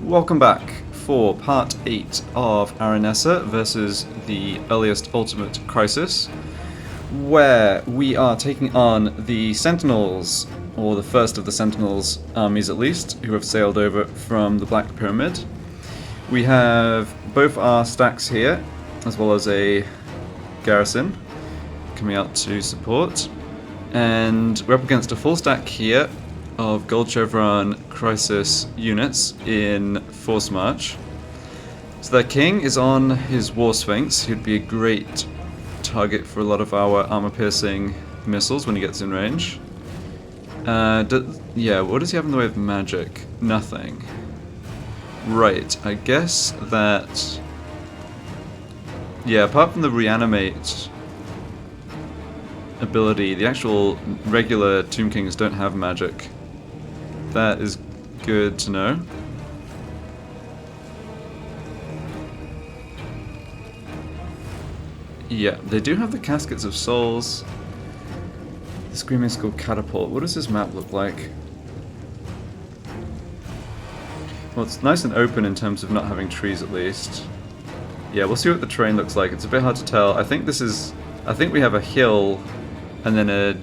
Welcome back for part 8 of Aranessa versus the earliest Ultimate Crisis, where we are taking on the Sentinels, or the first of the Sentinels armies at least, who have sailed over from the Black Pyramid. We have both our stacks here, as well as a garrison coming out to support, and we're up against a full stack here of Gold Chevron Crisis units in Force March. So their king is on his War Sphinx. He'd be a great target for a lot of our armor-piercing missiles when he gets in range. Yeah, what does he have in the way of magic? Nothing. Right, I guess that... yeah, apart from the reanimate ability, the actual regular Tomb Kings don't have magic. That is good to know. Yeah, they do have the Caskets of Souls. The Screaming Skull Catapult. What does this map look like? Well, it's nice and open in terms of not having trees at least. Yeah, we'll see what the terrain looks like. It's a bit hard to tell. I think we have a hill and then a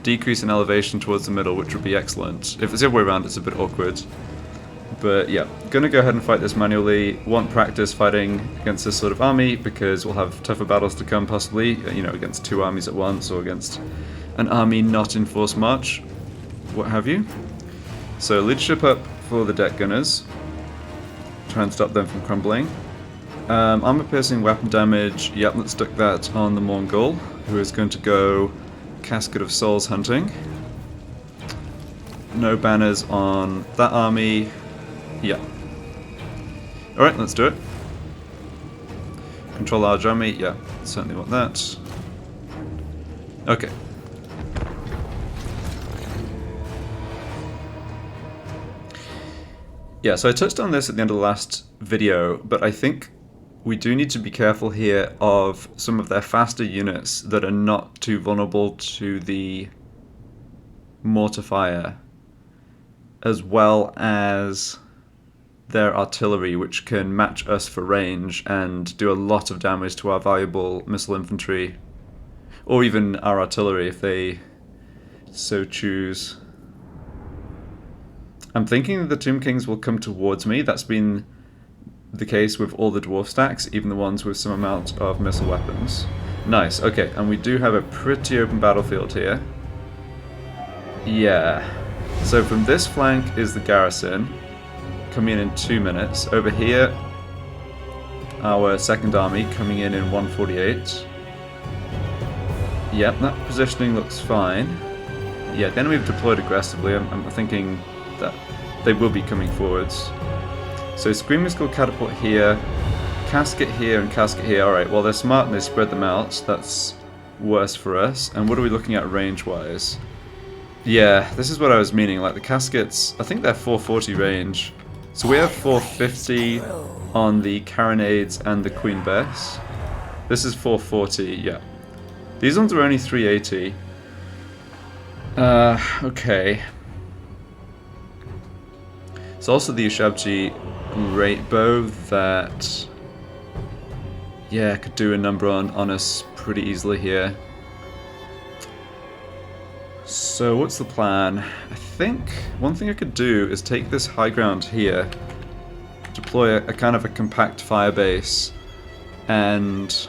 decrease in elevation towards the middle, which would be excellent. If it's the other way around, it's a bit awkward. But yeah, gonna go ahead and fight this manually. Want practice fighting against this sort of army, because we'll have tougher battles to come possibly, you know, against two armies at once, or against an army not in force march, what have you. So leadership up for the deck gunners. Try and stop them from crumbling. Armor piercing weapon damage, yep, let's stick that on the Mongol, who is going to go Casket of Souls hunting. No banners on that army. Yeah. Alright, let's do it. Control large army, yeah, certainly want that. Okay. Yeah, so I touched on this at the end of the last video, but I think we do need to be careful here of some of their faster units that are not too vulnerable to the mortar fire, as well as their artillery, which can match us for range and do a lot of damage to our valuable missile infantry, or even our artillery if they so choose. I'm thinking the Tomb Kings will come towards me. That's been the case with all the dwarf stacks, even the ones with some amount of missile weapons. Nice, okay, and we do have a pretty open battlefield here. Yeah. So from this flank is the garrison, coming in 2 minutes. Over here, our second army coming in 148. Yep, that positioning looks fine. Yeah, the enemy have deployed aggressively. I'm thinking that they will be coming forwards. So Screaming Skull Catapult here, Casket here, and Casket here. Alright, well they're smart and they spread them out. That's worse for us. And what are we looking at range-wise? Yeah, this is what I was meaning. Like the Caskets, I think they're 440 range. So we have 450 on the Carronades and the Queen Bess. This is 440, yeah. These ones are only 380. Okay. It's also the Ushabti great bow that, yeah, could do a number on us pretty easily here. So what's the plan? I think one thing I could do is take this high ground here, deploy a kind of a compact fire base, and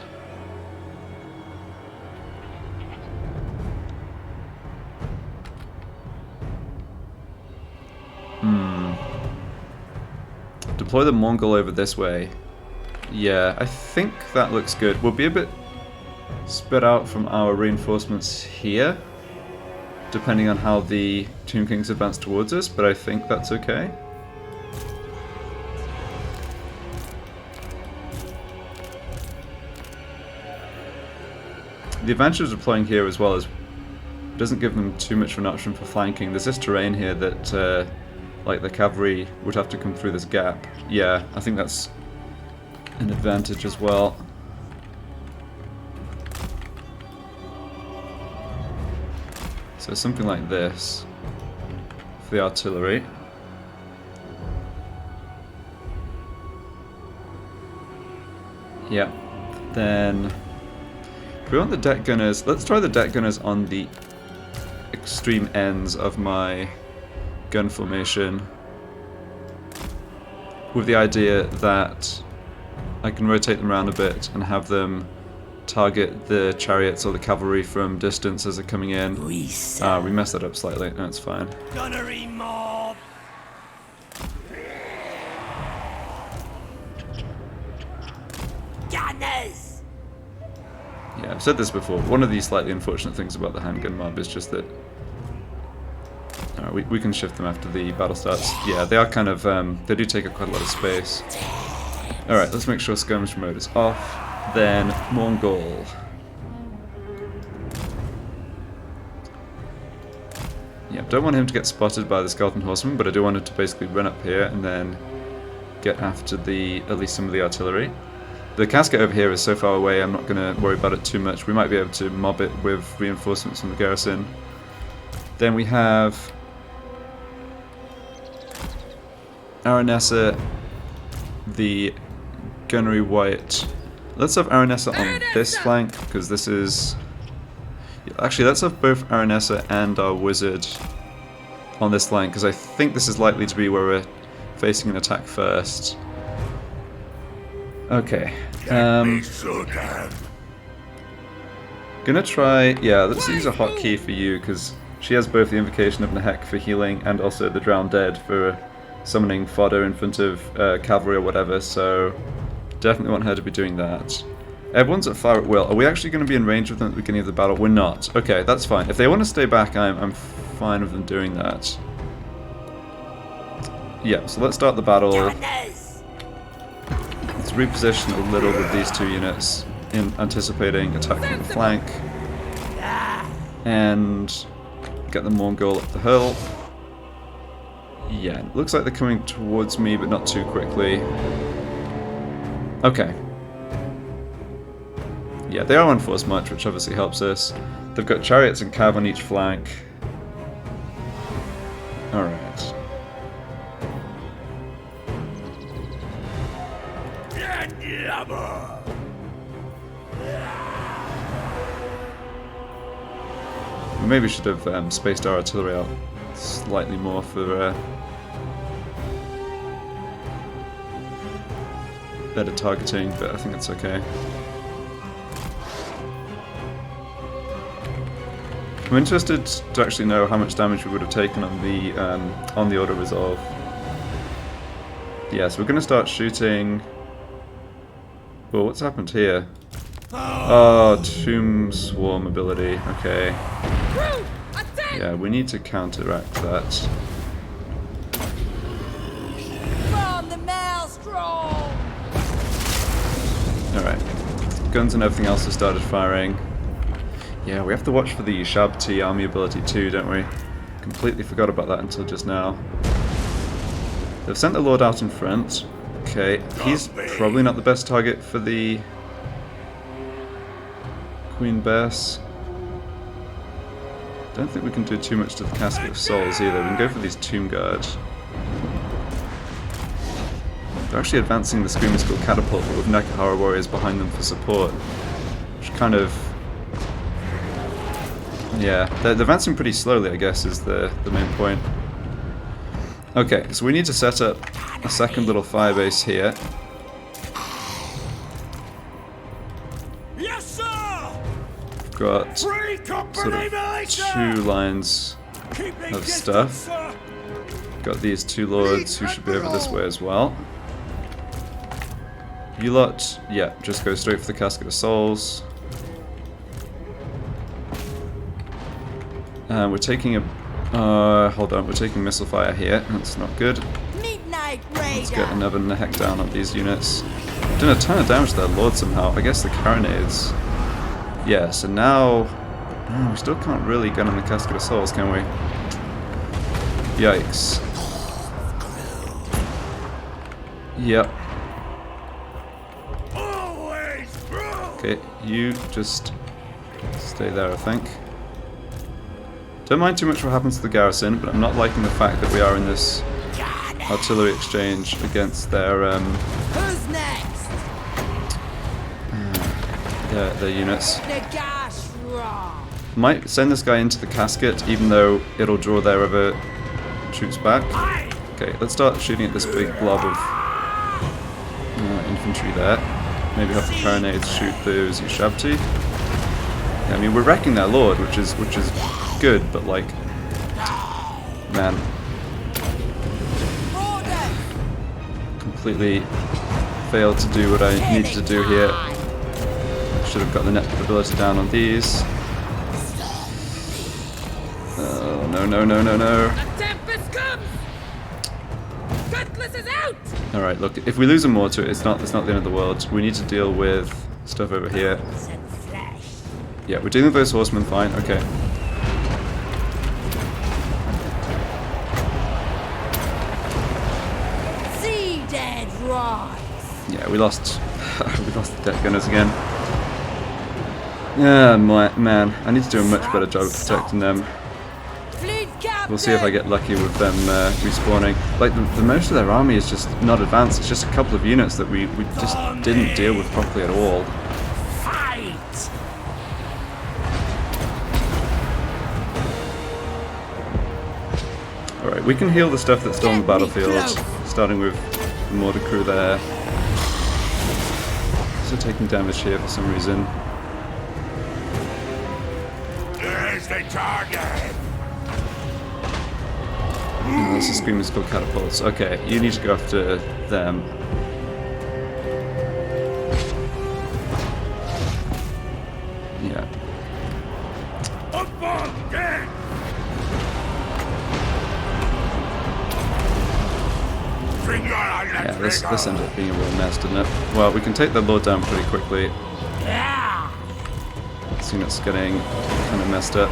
deploy the Mongol over this way. Yeah, I think that looks good. We'll be a bit spread out from our reinforcements here, depending on how the Tomb Kings advance towards us, but I think that's okay. The advantage of deploying here as well is it doesn't give them too much of an option for flanking. There's this terrain here that like the cavalry would have to come through this gap. Yeah, I think that's an advantage as well. So something like this for the artillery. Yeah. Then we want the deck gunners. Let's try the deck gunners on the extreme ends of my gun formation, with the idea that I can rotate them around a bit and have them target the chariots or the cavalry from distance as they're coming in. We messed that up slightly. No, it's fine. Gunnery mob. Gunners. Yeah, I've said this before. One of the slightly unfortunate things about the handgun mob is just that we can shift them after the battle starts. Yeah, they are kind of they do take up quite a lot of space. All right, let's make sure skirmish mode is off. Then Mongol. Yeah, don't want him to get spotted by the skeleton horseman, but I do want him to basically run up here and then get after at least some of the artillery. The casket over here is so far away, I'm not going to worry about it too much. We might be able to mob it with reinforcements from the garrison. Then we have Aranessa, the gunnery white. Let's have Aranessa on this flank, because this is... Actually, let's have both Aranessa and our wizard on this flank, because I think this is likely to be where we're facing an attack first. Okay. Gonna try... Yeah, let's use a hotkey for you, because she has both the Invocation of Nehek for healing and also the Drowned Dead for summoning fodder in front of cavalry or whatever, so definitely want her to be doing that. Everyone's at fire at will. Are we actually going to be in range with them at the beginning of the battle? We're not. Okay, that's fine. If they want to stay back, I'm fine with them doing that. Yeah, so let's start the battle. Let's reposition a little with these two units in anticipating attack from the flank. And get the Mongol up the hill. Yeah, it looks like they're coming towards me, but not too quickly. Okay. Yeah, they are on force march, which obviously helps us. They've got chariots and cav on each flank. Alright. We maybe should have spaced our artillery out slightly more for better targeting, but I think it's okay. I'm interested to actually know how much damage we would have taken on the auto resolve. Yeah, so we're going to start shooting. Well, what's happened here? Oh, Tomb Swarm ability. Okay. Yeah, we need to counteract that. Alright. Guns and everything else have started firing. Yeah, we have to watch for the Shabti army ability too, don't we? Completely forgot about that until just now. They've sent the Lord out in front. Okay, he's probably not the best target for the Queen Bess. Don't think we can do too much to the Casket of Souls either. We can go for these Tomb Guard. They're actually advancing the Screaming Skull Catapult, but with Nekahara warriors behind them for support. Which kind of... Yeah, they're advancing pretty slowly, I guess, is the main point. Okay, so we need to set up a second little fire base here. Yes, sir. We've got sort of two lines of stuff. Got these two lords who should be over this way as well. You lot, yeah, just go straight for the Casket of Souls. We're taking a... hold on, we're taking missile fire here. That's not good. Let's get another Nehek down on these units. Done a ton of damage to their lord somehow. I guess the carronades. Yeah, so now... we still can't really gun on the Casket of Souls, can we? Yikes. Yep. Okay, you just stay there, I think. Don't mind too much what happens to the garrison, but I'm not liking the fact that we are in this artillery exchange against their Who's next? their units. Nagash Ra. Might send this guy into the casket, even though it'll draw their other troops back. Okay, let's start shooting at this big blob of infantry there. Maybe have the carronades shoot those Ushabti. Yeah, I mean, we're wrecking their lord, which is good, but like, man, completely failed to do what I needed to do here. Should have got the net ability down on these. Oh, no, no, no, no, no. Alright, look, if we lose a mortar, it's not the end of the world. We need to deal with stuff over here. Yeah, we're dealing with those horsemen fine, okay. Sea dead rise. Yeah, we lost the deck gunners again. Yeah, man, I need to do a much better job of protecting them. We'll see if I get lucky with them respawning. Like, the most of their army is just not advanced. It's just a couple of units that we just didn't deal with properly at all. Fight. Alright, we can heal the stuff that's still on the battlefield, starting with the mortar crew there. So taking damage here for some reason. There's the target. Oh, this is Screaming Skull catapults. Okay, you need to go after them. Yeah. Yeah, this ended up being a real mess, didn't it? Well, we can take the lord down pretty quickly. This unit's getting kind of messed up.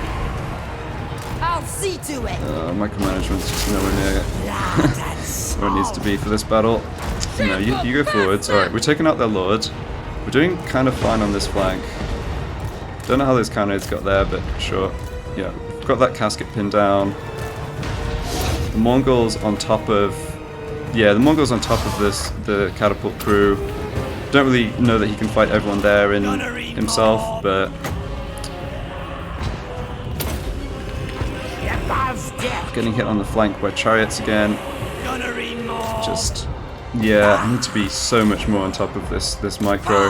I'll see to it. Micromanagement's just nowhere near where it needs to be for this battle. No, you go forwards. Alright, we're taking out their lord. We're doing kind of fine on this flank. Don't know how those cannons got there, but sure. Yeah, we've got that casket pinned down. The Mongols on top of... Yeah, the Mongols on top of the catapult crew. Don't really know that he can fight everyone there in himself, but... Getting hit on the flank by chariots again. Just, yeah, I need to be so much more on top of this micro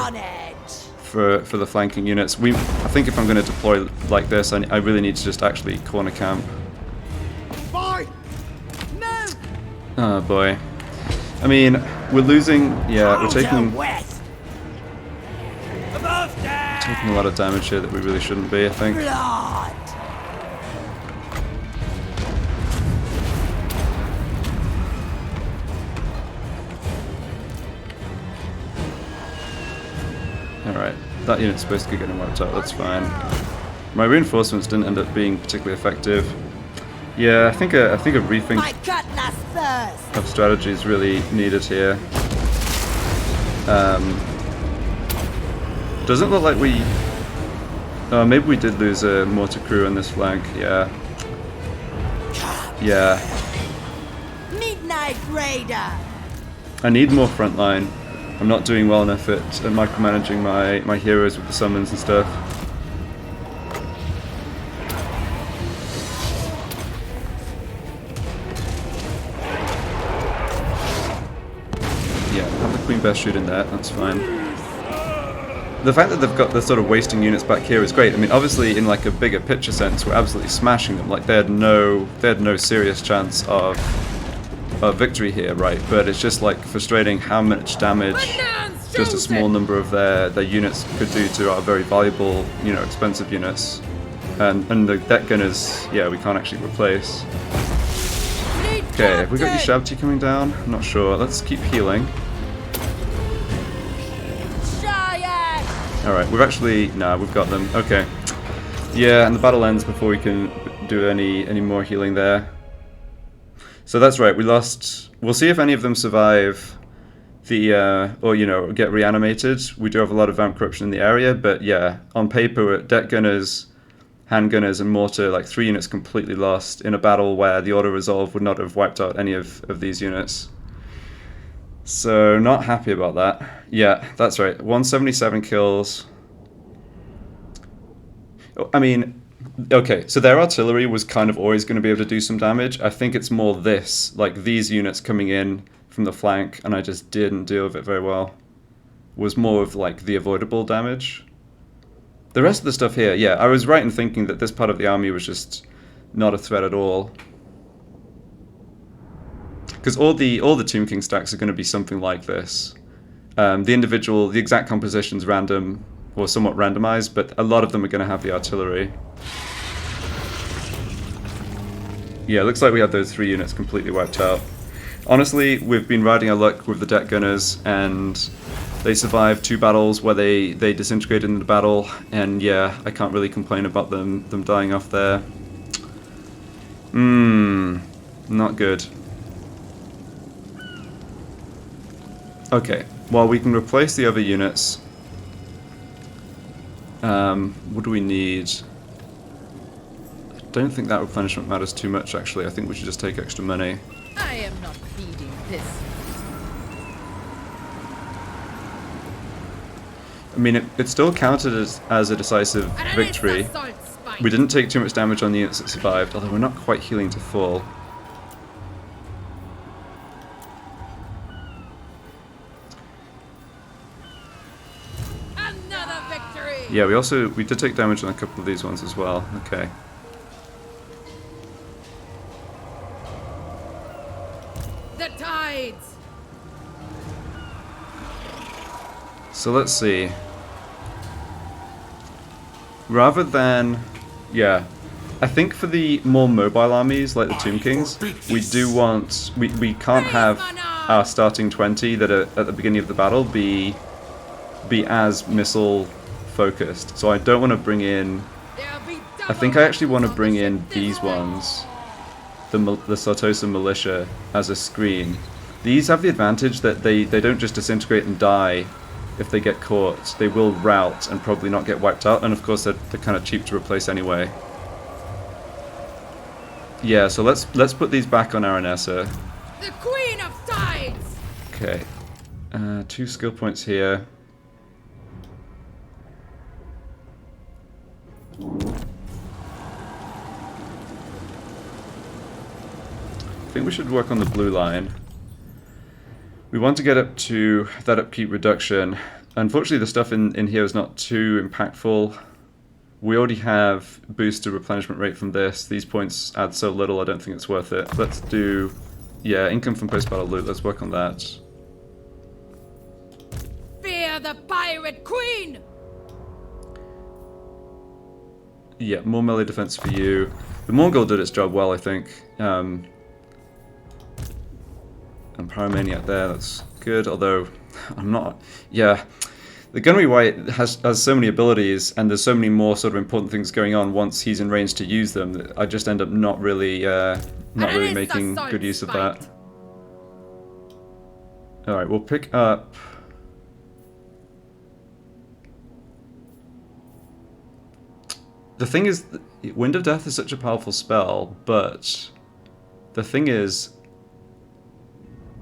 for the flanking units. I think if I'm going to deploy like this, I really need to just actually corner camp. Oh boy. I mean, we're losing. Yeah, we're taking a lot of damage here that we really shouldn't be, I think. Alright, that unit's supposed to be getting wiped out, that's fine. My reinforcements didn't end up being particularly effective. Yeah, I think a rethink of strategy is really needed here. Doesn't look like we... maybe we did lose a mortar crew on this flank, yeah. Yeah. Midnight Raider. I need more frontline. I'm not doing well enough at micromanaging my heroes with the summons and stuff. Yeah, have the Queen Bear shoot in there, that's fine. The fact that they've got the sort of wasting units back here is great. I mean, obviously in like a bigger picture sense, we're absolutely smashing them. Like they had no serious chance of victory here, right? But it's just like frustrating how much damage just a small number of their units could do to our very valuable, you know, expensive units. And the deck gunners, yeah, we can't actually replace. Okay, have we got Ushabti coming down? I'm not sure. Let's keep healing. Alright, we've actually... Nah, we've got them. Okay. Yeah, and the battle ends before we can do any more healing there. So that's right, we lost... We'll see if any of them survive the... or, you know, get reanimated. We do have a lot of vamp corruption in the area, but yeah, on paper, deck gunners, handgunners, and mortar, like 3 units completely lost in a battle where the auto-resolve would not have wiped out any of these units. So, not happy about that. Yeah, that's right. 177 kills. I mean, okay, so their artillery was kind of always going to be able to do some damage. I think it's more this, like these units coming in from the flank, and I just didn't deal with it very well. Was more of like the avoidable damage. The rest of the stuff here, yeah, I was right in thinking that this part of the army was just not a threat at all. Because all the Tomb King stacks are going to be something like this. The exact composition's random, or somewhat randomized, but a lot of them are going to have the artillery. Yeah, looks like we had those 3 units completely wiped out. Honestly, we've been riding our luck with the deck gunners, and they survived 2 battles where they disintegrated in the battle, and yeah, I can't really complain about them dying off there. Not good. Okay, well, we can replace the other units. What do we need? I don't think that replenishment matters too much, actually. I think we should just take extra money. I am not feeding this. I mean, it still counted as a decisive victory. Aranessa Saltspite. We didn't take too much damage on the units that survived, although we're not quite healing to full. Another victory. Yeah, we did take damage on a couple of these ones as well. Okay. The tides. So let's see. Rather than, yeah, I think for the more mobile armies like the Tomb Kings, we do want, we can't have our starting 20 that are at the beginning of the battle be as missile focused. So I don't want to bring in, I think I actually want to bring in these ones, the Sartosa militia, as a screen. These have the advantage that they don't just disintegrate and die if they get caught. They will rout and probably not get wiped out, and of course they're kind of cheap to replace anyway. Yeah, so let's put these back on Aranessa. The Queen of Tides. Okay, 2 skill points here. I think we should work on the blue line. We want to get up to that upkeep reduction. Unfortunately, the stuff in here is not too impactful. We already have boosted replenishment rate from this. These points add so little, I don't think it's worth it. Let's do, yeah, income from post-battle loot. Let's work on that. Fear the Pirate Queen. Yeah, more melee defense for you. The Mongol did its job well, I think. And Pyromaniac there, that's good, although I'm not... Yeah, the Gunnery White has so many abilities, and there's so many more sort of important things going on once he's in range to use them, that I just end up not really making good use of that. Alright, we'll pick up... The thing is, Wind of Death is such a powerful spell, but the thing is,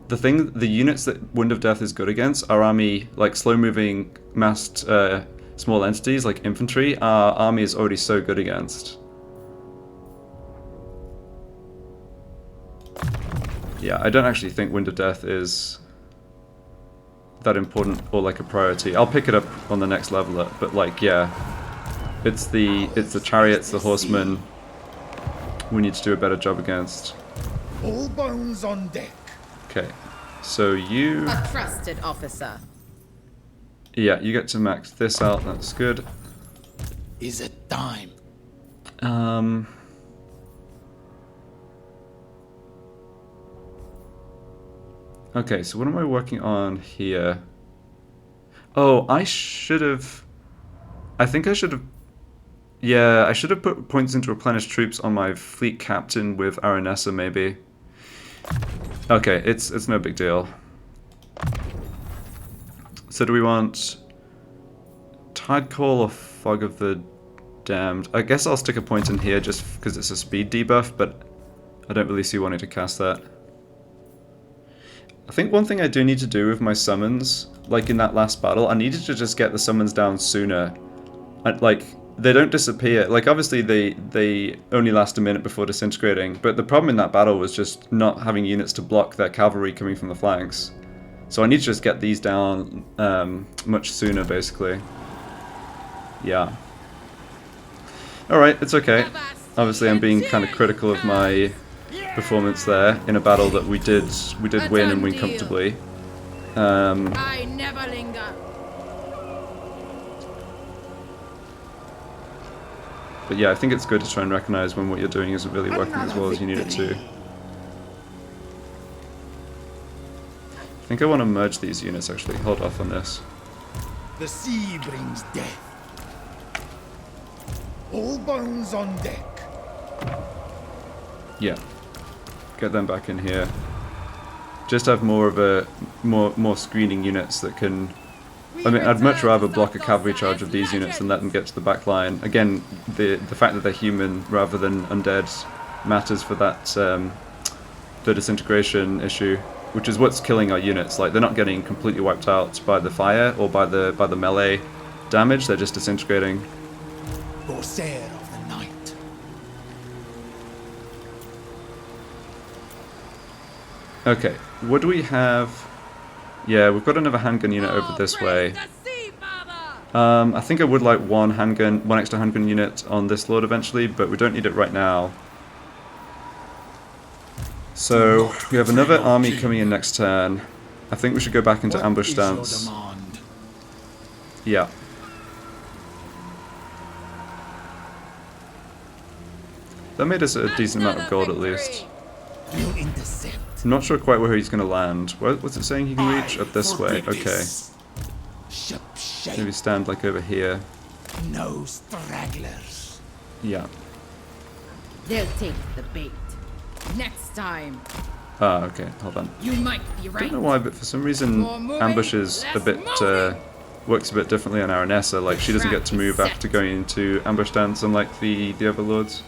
the units that Wind of Death is good against, our army, like slow-moving massed small entities like infantry, our army is already so good against. Yeah, I don't actually think Wind of Death is that important or like a priority. I'll pick it up on the next level up, but like, yeah, it's the chariots, the horsemen we need to do a better job against. All bones on deck. Okay, so you... A trusted officer. Yeah, you get to max this out, that's good. Is it time? Okay, so what am I working on here? Oh, I should have... I think I should have... Yeah, I should have put points into replenish troops on my fleet captain with Aranessa, maybe. Okay, it's no big deal. So do we want Tide Call or Fog of the Damned? I guess I'll stick a point in here just because it's a speed debuff, but I don't really see wanting to cast that. I think one thing I do need to do with my summons, like in that last battle, I needed to just get the summons down sooner. they don't disappear. Like, obviously they only last a minute before disintegrating, but the problem in that battle was just not having units to block their cavalry coming from the flanks. So I need to just get these down much sooner, basically. Yeah. Alright, it's okay. Obviously I'm being kind of critical of my performance there in a battle that we did win and win comfortably. I never linger. But yeah, I think it's good to try and recognize when what you're doing isn't really working as well as you need it to. I think I want to merge these units actually. Hold off on this. The sea brings death. All bones on deck. Yeah. Get them back in here. Just have more of a more screening units that can. I mean, I'd much rather block a cavalry charge of these units than let them get to the back line. Again, the fact that they're human rather than undead matters for that the disintegration issue, which is what's killing our units. Like, they're not getting completely wiped out by the fire or by the melee damage. They're just disintegrating. Corsair of the night. Okay, what do we have? Yeah, we've got another handgun unit over this way. I think I would like one extra handgun unit on this lord eventually, but we don't need it right now. So we have another army coming in next turn. I think we should go back into ambush stance. Yeah. That made us a decent amount of gold at least. We'll intercept. I'm not sure quite where he's going to land. What's it saying he can reach? Up this way. Okay. Maybe stand like over here. No stragglers. Yeah. They'll take the bait. Next time. Ah, okay. Hold on. You might be I right. don't know why, but for some reason More moving, ambush is a less bit moving. works a bit differently on Aranessa. Like, she doesn't get to move after going into ambush stance, unlike the other lords.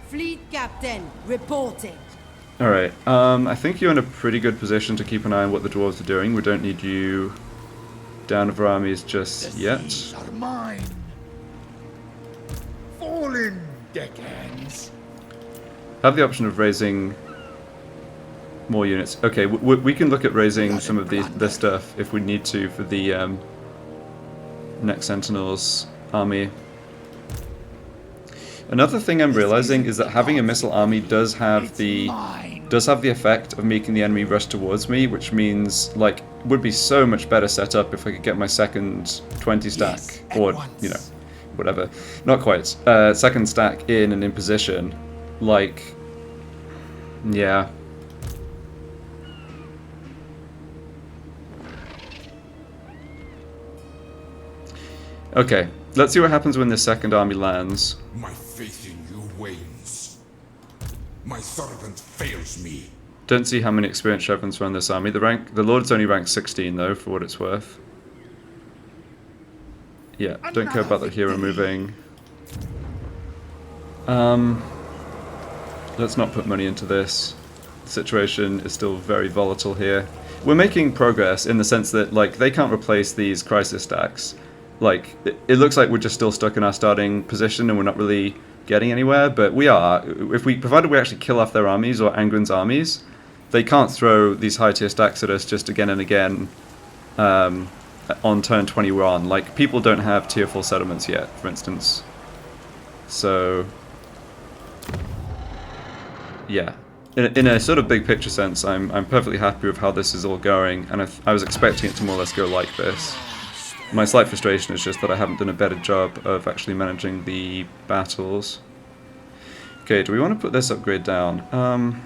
Fleet captain, reporting. Alright, I think you're in a pretty good position to keep an eye on what the dwarves are doing. We don't need you down with our armies just yet. These are mine. Fallen deckhands. Have the option of raising more units. Okay, we can look at raising some of this stuff if we need to for the next Sentinels army. Another thing I'm realizing is that having a missile army does have the effect of making the enemy rush towards me, which means, like, would be so much better set up if I could get my second 20 stack, or, you know, whatever. Not quite. Second stack in and in position. Like, yeah. Okay, let's see what happens when this second army lands. My faith in you wanes. My servant fails me. Don't see how many experienced Chevrons run this army. The Lord's only ranked 16 though, for what it's worth. Yeah, don't care about the hero moving. Let's not put money into this. The situation is still very volatile here. We're making progress in the sense that, like, they can't replace these crisis stacks. Like, it looks like we're just still stuck in our starting position and we're not really getting anywhere, but we are. Provided we actually kill off their armies or Angren's armies, they can't throw these high tier stacks at us just again and again on turn 21. Like, people don't have tier 4 settlements yet, for instance. So, yeah. In a sort of big picture sense, I'm perfectly happy with how this is all going, and I was expecting it to more or less go like this. My slight frustration is just that I haven't done a better job of actually managing the battles. Okay, do we want to put this upgrade down?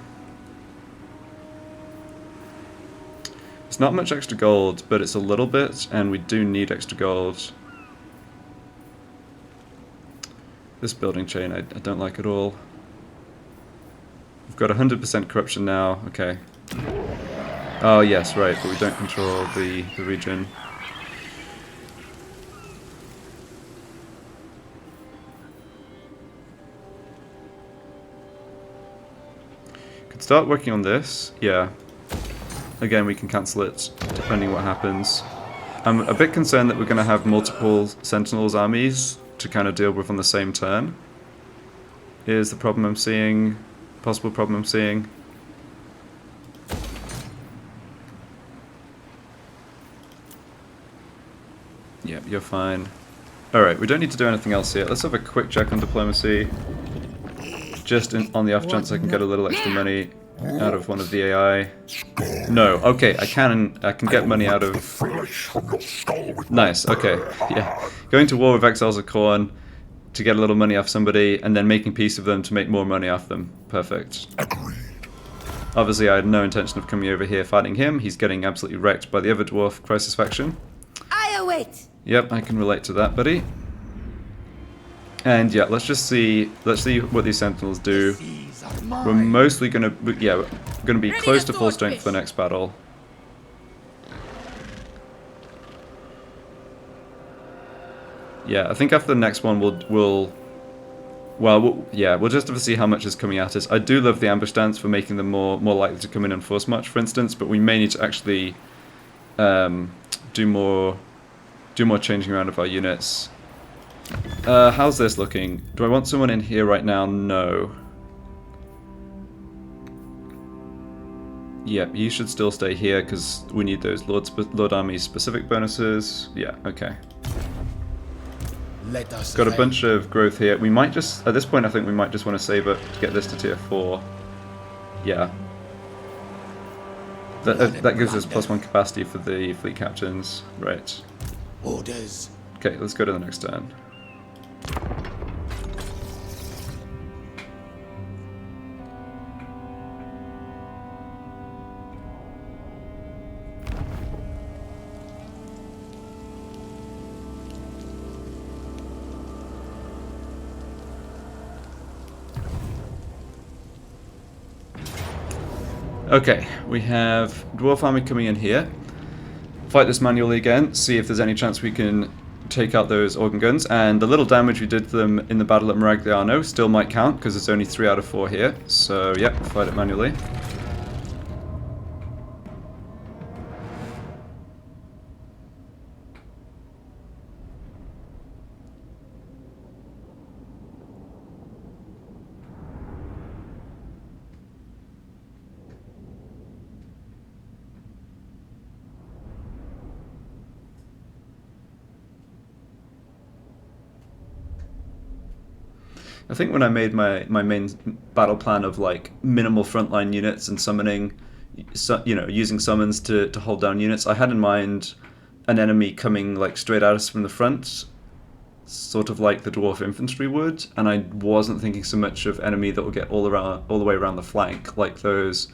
It's not much extra gold, but it's a little bit, and we do need extra gold. This building chain I don't like at all. We've got 100% corruption now, okay. Oh yes, right, but we don't control the region. Could start working on this, yeah. Again, we can cancel it depending what happens. I'm a bit concerned that we're going to have multiple Sentinels armies to kind of deal with on the same turn. Is the problem I'm seeing, possible problem I'm seeing. Yep, you're fine. Alright, we don't need to do anything else here. Let's have a quick check on diplomacy. Just on the off chance I can get a little extra money out of one of the AI. No, okay, I can get money out of... Nice, okay, yeah. Going to war with Exiles of Khorne to get a little money off somebody, and then making peace with them to make more money off them. Perfect. Obviously I had no intention of coming over here fighting him. He's getting absolutely wrecked by the other dwarf crisis faction. I await. Yep, I can relate to that, buddy. And yeah, let's see what these Sentinels do. We're mostly gonna, yeah, we're gonna be close to full strength for the next battle. Yeah, I think after the next one we'll just have to see how much is coming at us. I do love the ambush stance for making them more likely to come in on force march, for instance, but we may need to actually do more changing around of our units. How's this looking? Do I want someone in here right now? No. Yeah, you should still stay here because we need those Lord Army specific bonuses. Yeah, okay. Let us Got a bunch of growth here. We might just, at this point I think we might just want to save it to get this to tier 4. Yeah. That gives us +1 capacity for the fleet captains. Right. Orders. Okay, let's go to the next turn. Okay, we have Dwarf Army coming in here. Fight this manually again, see if there's any chance we can take out those organ guns, and the little damage we did to them in the battle at Maragliano still might count, because it's only 3 out of 4 here, so yep, fight it manually. I think when I made my main battle plan of like minimal frontline units and summoning, using summons to hold down units, I had in mind an enemy coming like straight at us from the front, sort of like the dwarf infantry would, and I wasn't thinking so much of enemy that will get all the way around the flank, like those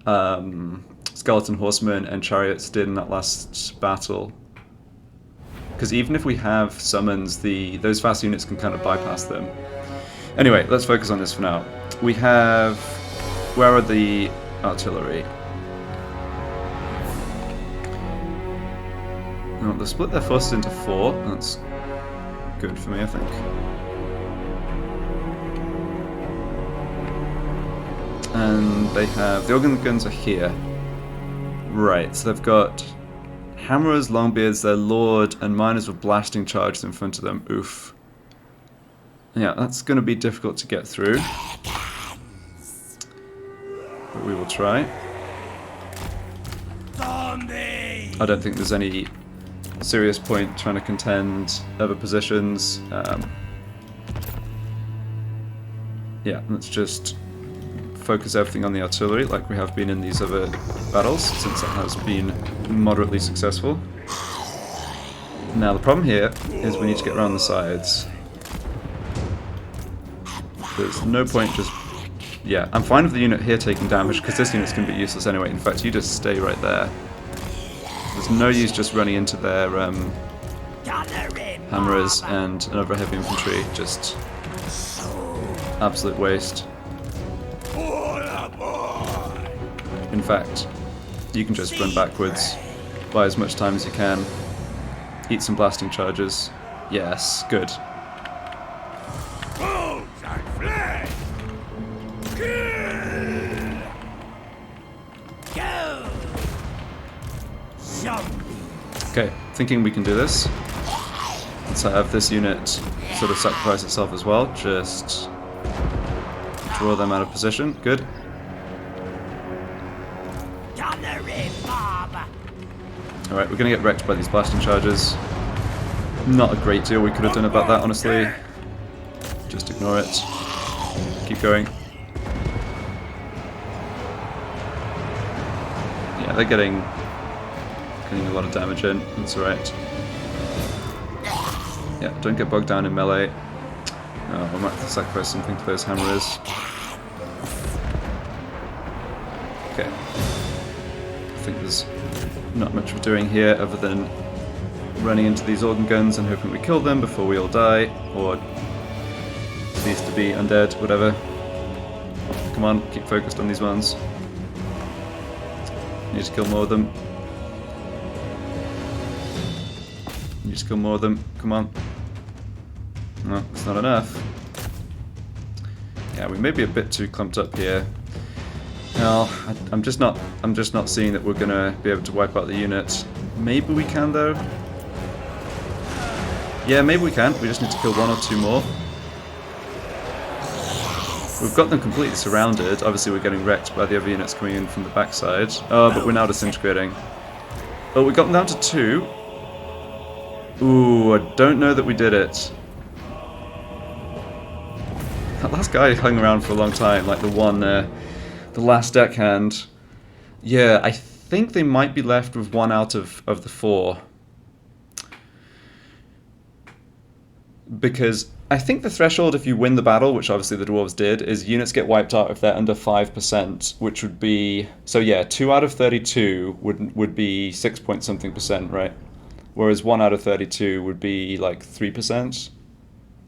skeleton horsemen and chariots did in that last battle. Because even if we have summons, those fast units can kind of bypass them. Anyway, let's focus on this for now. We have... Where are the artillery? Oh, they've split their forces into 4. That's good for me, I think. And they have... The organ guns are here. Right, so they've got hammerers, longbeards, their lord, and miners with blasting charges in front of them. Oof. Yeah, that's going to be difficult to get through. But we will try. I don't think there's any serious point trying to contend other positions. Yeah, let's just focus everything on the artillery like we have been in these other battles, since it has been moderately successful. Now the problem here is we need to get around the sides. There's no point just... Yeah, I'm fine with the unit here taking damage, because this unit's going to be useless anyway. In fact, you just stay right there. There's no use just running into their hammerers and another heavy infantry. Just absolute waste. In fact, you can just run backwards, buy as much time as you can, eat some blasting charges. Yes, good. Okay, thinking we can do this. Let's have this unit sort of sacrifice itself as well. Just draw them out of position. Good. Alright, we're going to get wrecked by these blasting charges. Not a great deal we could have done about that, honestly. Just ignore it. Keep going. Yeah, they're getting a lot of damage in. That's alright. Yeah, don't get bogged down in melee. Oh, I might have to sacrifice something to those hammerers. Okay. I think there's not much we're doing here other than running into these organ guns and hoping we kill them before we all die, or cease to be undead, whatever. Come on, keep focused on these ones. Need to kill more of them. Need to kill more of them. Come on. No, it's not enough. Yeah, we may be a bit too clumped up here. Well, I'm just not seeing that we're gonna be able to wipe out the unit. Maybe we can though. Yeah, maybe we can. We just need to kill one or two more. We've got them completely surrounded. Obviously we're getting wrecked by the other units coming in from the backside. Oh, but we're now disintegrating. Oh, we got them down to 2. Ooh, I don't know that we did it. That last guy hung around for a long time, like the last deckhand. Yeah, I think they might be left with 1 out of the 4. Because I think the threshold, if you win the battle, which obviously the dwarves did, is units get wiped out if they're under 5%, which would be... So yeah, 2 out of 32 would be 6 point something percent, right? Whereas 1 out of 32 would be like 3%.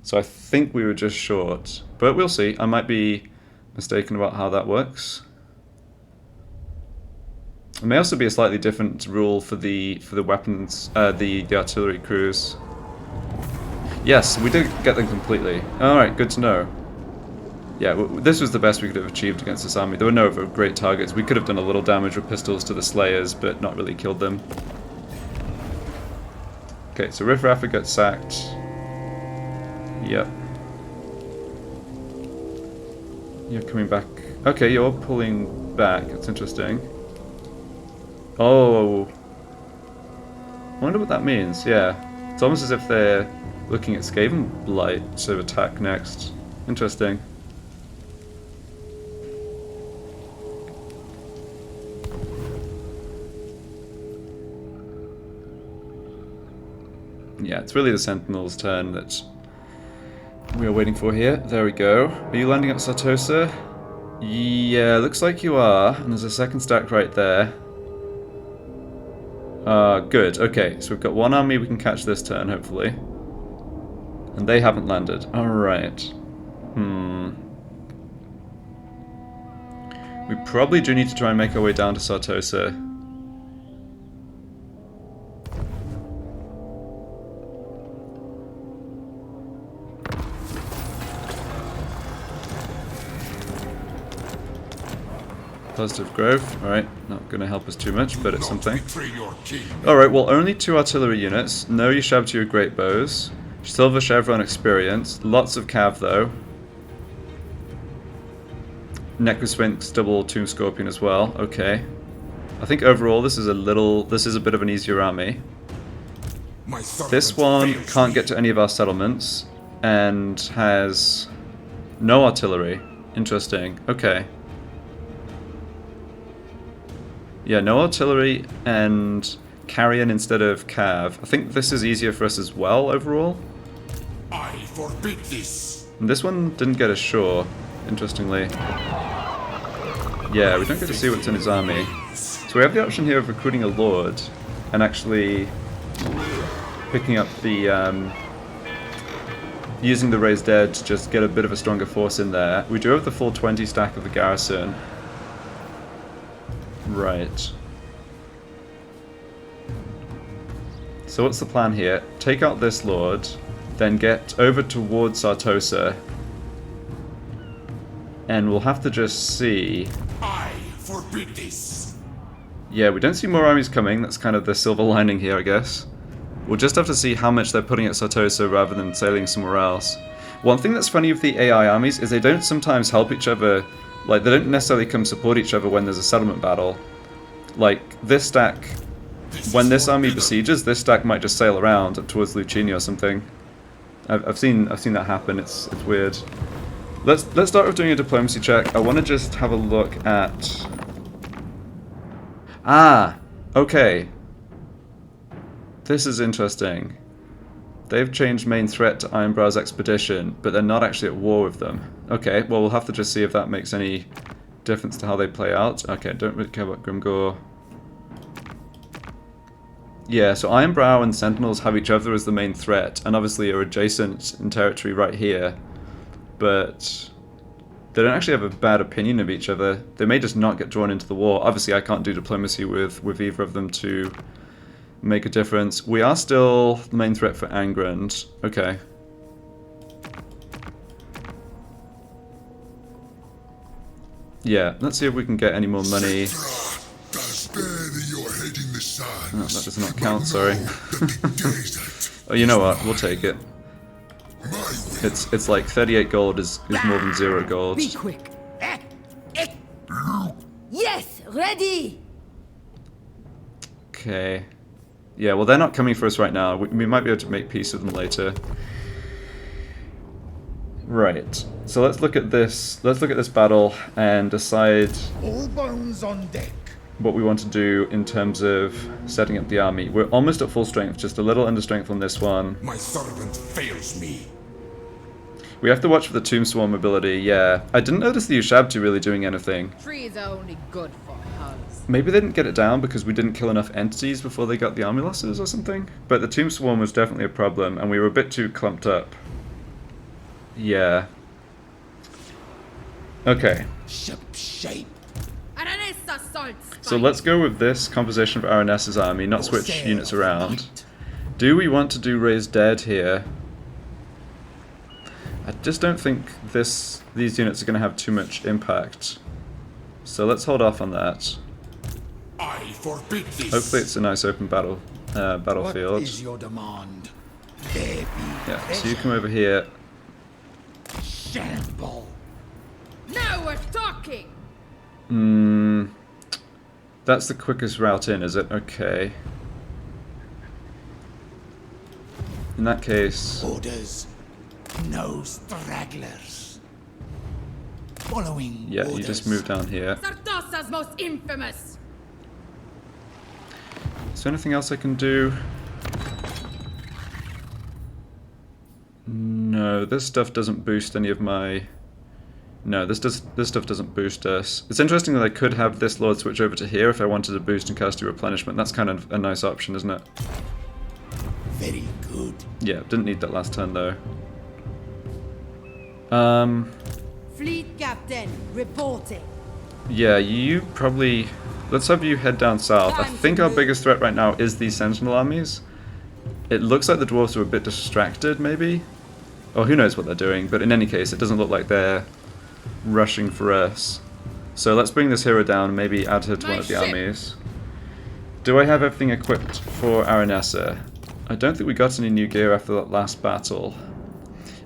So I think we were just short. But we'll see. I might be mistaken about how that works. It may also be a slightly different rule for the weapons, the artillery crews. Yes, we did get them completely. Alright, good to know. Yeah, this was the best we could have achieved against this army. There were no other great targets. We could have done a little damage with pistols to the Slayers, but not really killed them. Okay, so Riff Raffa gets sacked. Yep. You're coming back. Okay, you're pulling back. That's interesting. Oh. I wonder what that means. Yeah. It's almost as if they're looking at Skaven Blight to attack next. Interesting. Yeah, it's really the Sentinel's turn that we are waiting for here. There we go. Are you landing at Sartosa? Yeah, looks like you are. And there's a second stack right there. Good. Okay, so we've got one army we can catch this turn, hopefully. And they haven't landed. Alright. We probably do need to try and make our way down to Sartosa. Positive growth. Alright, not going to help us too much, but it's something. Alright, well, only 2 artillery units. No Yushabtu great bows. Silver Chevron experience. Lots of cav, though. Necrosphinx double Tomb Scorpion as well. Okay. I think overall this is a bit of an easier army. This one can't get to any of our settlements and has no artillery. Interesting. Okay. Yeah, no artillery and carrion instead of cav. I think this is easier for us as well overall. I forbid this. And this one didn't get ashore, interestingly. Yeah, we don't get to see what's in his army. So we have the option here of recruiting a lord and actually picking up the using the Raised Dead to just get a bit of a stronger force in there. We do have the full 20 stack of the garrison. Right. So what's the plan here? Take out this lord, then get over towards Sartosa, and we'll have to just see. I forbid this. Yeah, we don't see more armies coming. That's kind of the silver lining here, I guess. We'll just have to see how much they're putting at Sartosa rather than sailing somewhere else. One thing that's funny with the AI armies is they don't sometimes help each other. Like, they don't necessarily come support each other when there's a settlement battle. Like, this stack, when this army besieges, this stack might just sail around up towards Lucini or something. I've seen that happen. It's weird. Let's start with doing a diplomacy check. I want to just have a look at... Ah! Okay. This is interesting. They've changed main threat to Ironbrow's expedition, but they're not actually at war with them. Okay, well we'll have to just see if that makes any difference to how they play out. Okay, don't really care about Grimgore. Yeah, so Ironbrow and Sentinels have each other as the main threat, and obviously are adjacent in territory right here. But they don't actually have a bad opinion of each other. They may just not get drawn into the war. Obviously I can't do diplomacy with either of them to make a difference. We are still the main threat for Angrand. Okay. Yeah, let's see if we can get any more money. Oh, that does not count, sorry. Oh, you know what? We'll take it. It's like 38 gold is more than 0 gold. Be quick. Yes, ready. Okay. Yeah, well they're not coming for us right now. We might be able to make peace with them later. Right. So let's look at this. Let's look at this battle and decide All bones on deck. what we want to do in terms of setting up the army. We're almost at full strength, just a little under strength on this one. My servant fails me. We have to watch for the Tomb Swarm ability, yeah. I didn't notice the Ushabti really doing anything. Trees are only good for hulls. Maybe they didn't get it down because we didn't kill enough entities before they got the army losses or something. But the Tomb Swarm was definitely a problem, and we were a bit too clumped up. Yeah. Okay. Ship shape. Aranessa Saltspite. So let's go with this composition of Aranessa's army, not switch units around. Do we want to do Raise Dead here? I just don't think these units are going to have too much impact. So let's hold off on that. I forbid this. Hopefully it's a nice open battlefield. What is your demand? There be Yeah, so you come over here. shamble. Now we're talking. That's the quickest route in, is it? Okay. In that case... Orders. No stragglers. Following Yeah, orders. you just move down here. Sartosa's most infamous. Is there anything else I can do? No, this stuff doesn't boost any of my... No, this stuff doesn't boost us. It's interesting that I could have this Lord switch over to here if I wanted to boost and cast a replenishment. That's kind of a nice option, isn't it? Very good. Yeah, didn't need that last turn though. Fleet captain reporting. Yeah, you probably... Let's have you head down south. I think our biggest threat right now is these Sentinel armies. It looks like the dwarves are a bit distracted, maybe? Or who knows what they're doing, but in any case, it doesn't look like they're rushing for us. So let's bring this hero down and maybe add her to one of the armies. Do I have everything equipped for Aranessa? I don't think we got any new gear after that last battle.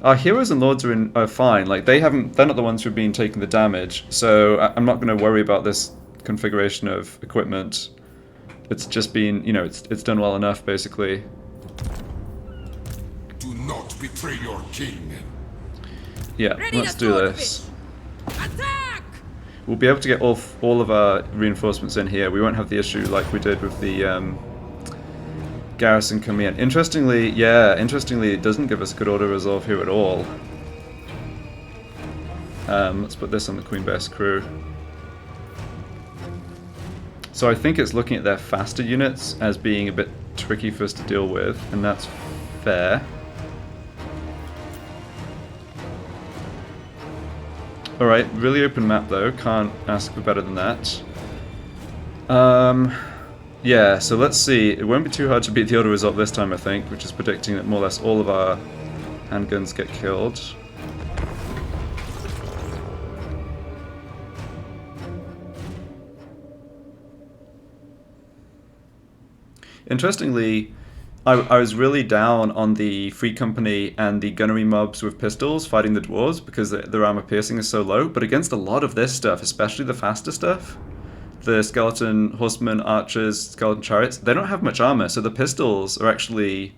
Our heroes and lords are fine. Like they're not the ones who've been taking the damage. So I'm not going to worry about this configuration of equipment. It's just been, you know, it's done well enough basically. Do not betray your king. Yeah, Ready let's to do sword this. Attack! We'll be able to get all of our reinforcements in here. We won't have the issue like we did with the garrison coming in. Interestingly, it doesn't give us good order resolve here at all. Let's put this on the Queen Bess crew. So I think it's looking at their faster units as being a bit tricky for us to deal with, and that's fair. Alright, really open map though, can't ask for better than that. Yeah, so let's see, it won't be too hard to beat the order result this time I think, which is predicting that more or less all of our handguns get killed. Interestingly, I was really down on the Free Company and the gunnery mobs with pistols fighting the dwarves because their armor piercing is so low, but against a lot of this stuff, especially the faster stuff, the skeleton horsemen, archers, skeleton chariots, they don't have much armor, so the pistols are actually,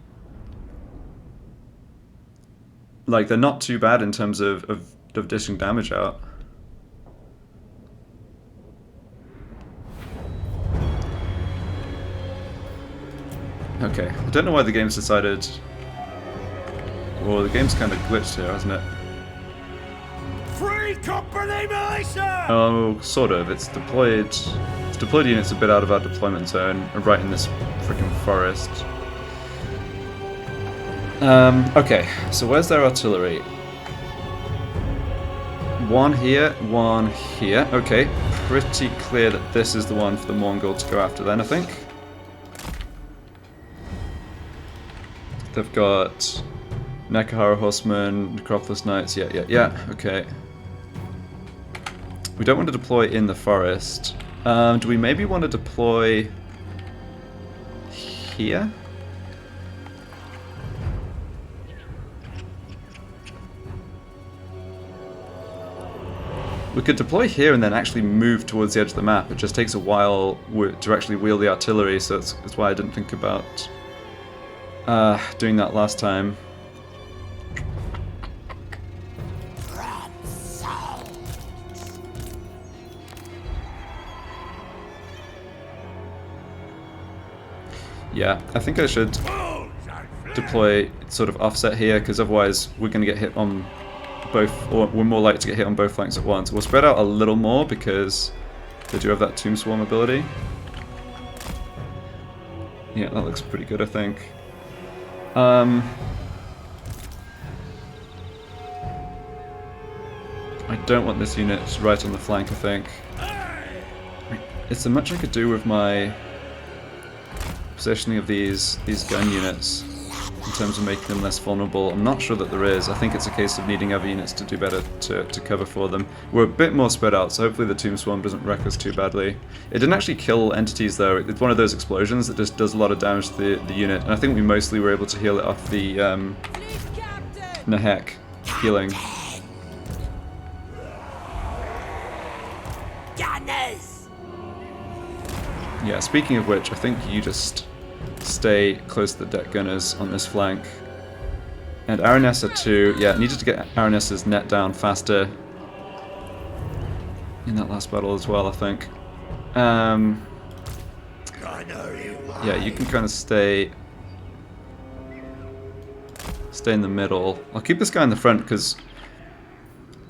like, they're not too bad in terms of dishing damage out. Okay, I don't know why the game's decided... Well, the game's kind of glitched here, hasn't it? Free company militia! Oh, sort of. It's deployed units a bit out of our deployment zone, right in this freaking forest. Okay, so where's their artillery? One here, one here. Okay, pretty clear that this is the one for the Mongol to go after then, I think. They've got Nekahara Horsemen, Necropolis Knights, yeah, okay. We don't want to deploy in the forest. Do we maybe want to deploy here? We could deploy here and then actually move towards the edge of the map. It just takes a while to actually wield the artillery, so that's why I didn't think about doing that last time. Yeah, I think I should deploy sort of offset here, because otherwise we're going to get hit on both, or we're more likely to get hit on both flanks at once. We'll spread out a little more because they do have that Tomb Swarm ability. Yeah, that looks pretty good, I think. I don't want this unit right on the flank, I think. It's so much I could do with my positioning of these gun units in terms of making them less vulnerable. I'm not sure that there is. I think it's a case of needing other units to do better to cover for them. We're a bit more spread out, so hopefully the Tomb Swarm doesn't wreck us too badly. It didn't actually kill entities though. It's one of those explosions that just does a lot of damage to the unit, and I think we mostly were able to heal it off the Nahek healing. Yeah, speaking of which, I think you just stay close to the deck gunners on this flank. And Aranessa too. Yeah, needed to get Aranessa's net down faster in that last battle as well, I think. Yeah, you can kind of stay in the middle. I'll keep this guy in the front because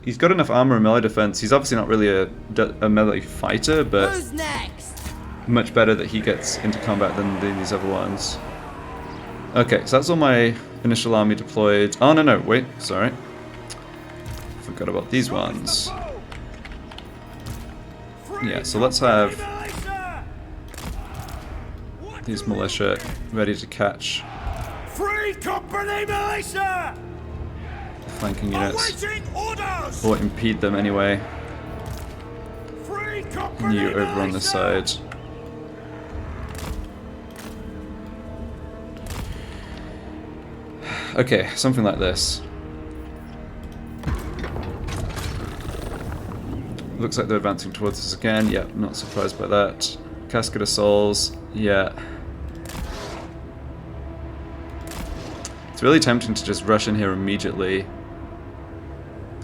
he's got enough armor and melee defense. He's obviously not really a melee fighter, but Who's next? much better that he gets into combat than these other ones. Okay, so that's all my initial army deployed. Oh, no, wait, sorry. Forgot about these ones. Yeah, so let's have these militia ready to catch Free company militia! the flanking units. Awaiting orders! Or impede them anyway. Free And company you over on this side. Okay, something like this. Looks like they're advancing towards us again. Yeah, not surprised by that. Cascade of Souls. Yeah. It's really tempting to just rush in here immediately.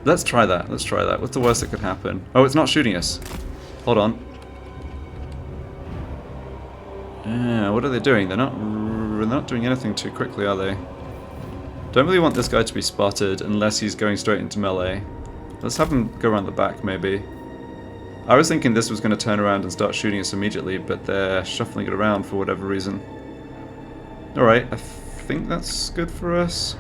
Let's try that. Let's try that. What's the worst that could happen? Oh, it's not shooting us. Hold on. What are they doing? They're not doing anything too quickly, are they? Don't really want this guy to be spotted unless he's going straight into melee. Let's have him go around the back, maybe. I was thinking this was going to turn around and start shooting us immediately, but they're shuffling it around for whatever reason. Alright, I think that's good for us.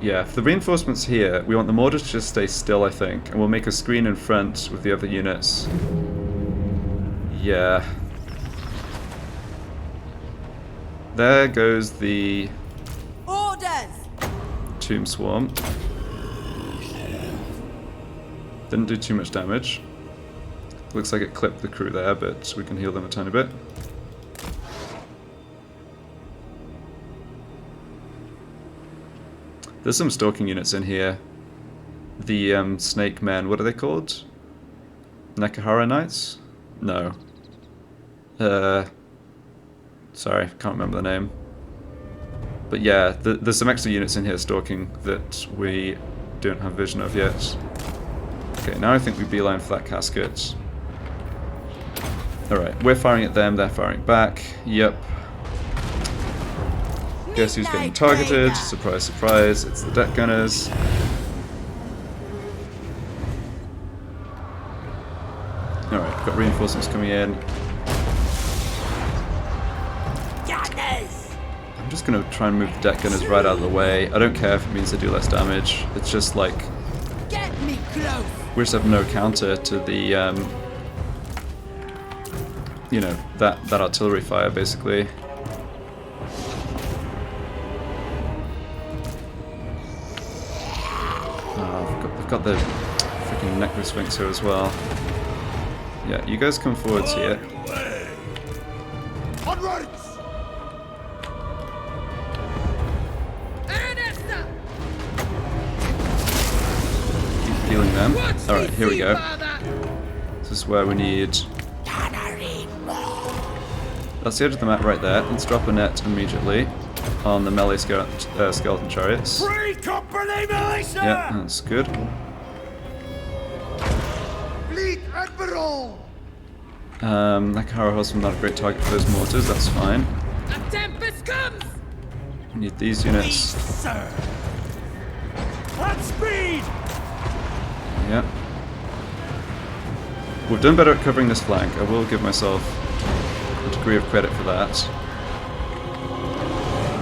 Yeah, for the reinforcements here, we want the mortar to just stay still, I think, and we'll make a screen in front with the other units. Yeah. There goes the Orders! Tomb Swarm. Didn't do too much damage. Looks like it clipped the crew there, but we can heal them a tiny bit. There's some stalking units in here. The snake men, what are they called? Nekahara Knights? No. Sorry, can't remember the name. But yeah, there's some extra units in here stalking that we don't have vision of yet. Okay, now I think we beeline for that casket. Alright, we're firing at them, they're firing back. Yep. Guess who's getting targeted? Surprise, surprise, it's the deck gunners. Alright, got reinforcements coming in. I'm just going to try and move the deck gunners right out of the way. I don't care if it means they do less damage. It's just like... Get me close. we just have no counter to the, you know, that artillery fire, basically. Oh, I've got the freaking necro sphinx here as well. Yeah, you guys come forwards here. Onwards! Aranessa! Keep healing them. Watch Alright, me here we see, go. father. This is where we need... That's the edge of the map right there. Let's drop a net immediately on the melee skeleton chariots. Free company militia! Yeah, that's good. Fleet Admiral! Nekahara Horseman not a great target for those mortars, that's fine. A tempest comes! We need these units. Sir! At speed! Yeah. We've done better at covering this flank. I will give myself a degree of credit for that.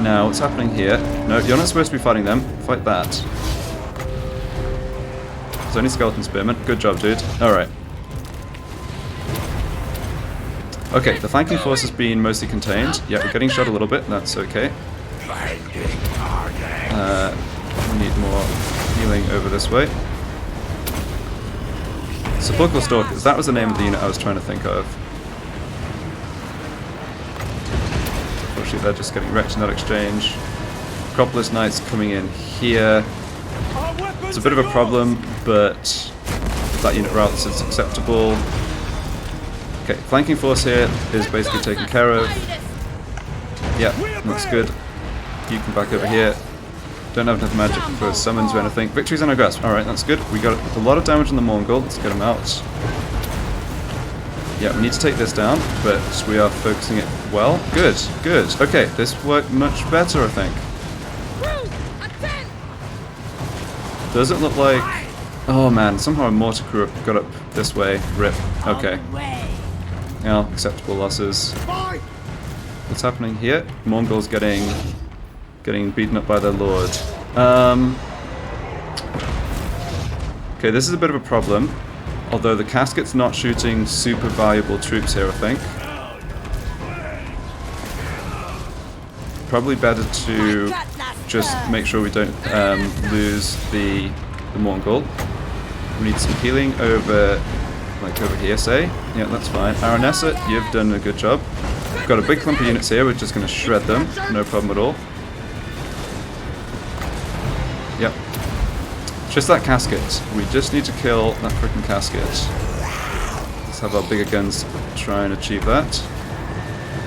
Now, what's happening here? No, you're not supposed to be fighting them. Fight that. There's only skeleton spearmen. Good job, dude. Alright. Okay, the flanking force has been mostly contained. Yeah, we're getting shot a little bit. That's okay. We need more healing over this way. Sepulchral Stalkers, that was the name of the unit I was trying to think of. Unfortunately, they're just getting wrecked in that exchange. Acropolis Knights coming in here. It's a bit of a problem, but that unit routes is acceptable. Okay, flanking force here is basically taken care of. Yeah, that's good. You come back over here. Don't have enough magic for summons or anything. Victory's on our grasp. Alright, that's good. We got a lot of damage on the Mongol. Let's get him out. Yeah, we need to take this down, but we are focusing it well. Good, good. Okay, this worked much better, I think. Doesn't look like... Oh man, somehow a mortar crew got up this way. Rip. Okay. Yeah, acceptable losses. What's happening here? Mongols getting beaten up by their lord. Okay, this is a bit of a problem. Although the casket's not shooting super valuable troops here, I think. Probably better to just make sure we don't lose the Mongol. We need some healing over, like over here, say. Yeah, that's fine. Aranessa, you've done a good job. We've got a big clump of units here. We're just going to shred them. No problem at all. Yep. Just that casket. We just need to kill that freaking casket. Let's have our bigger guns try and achieve that.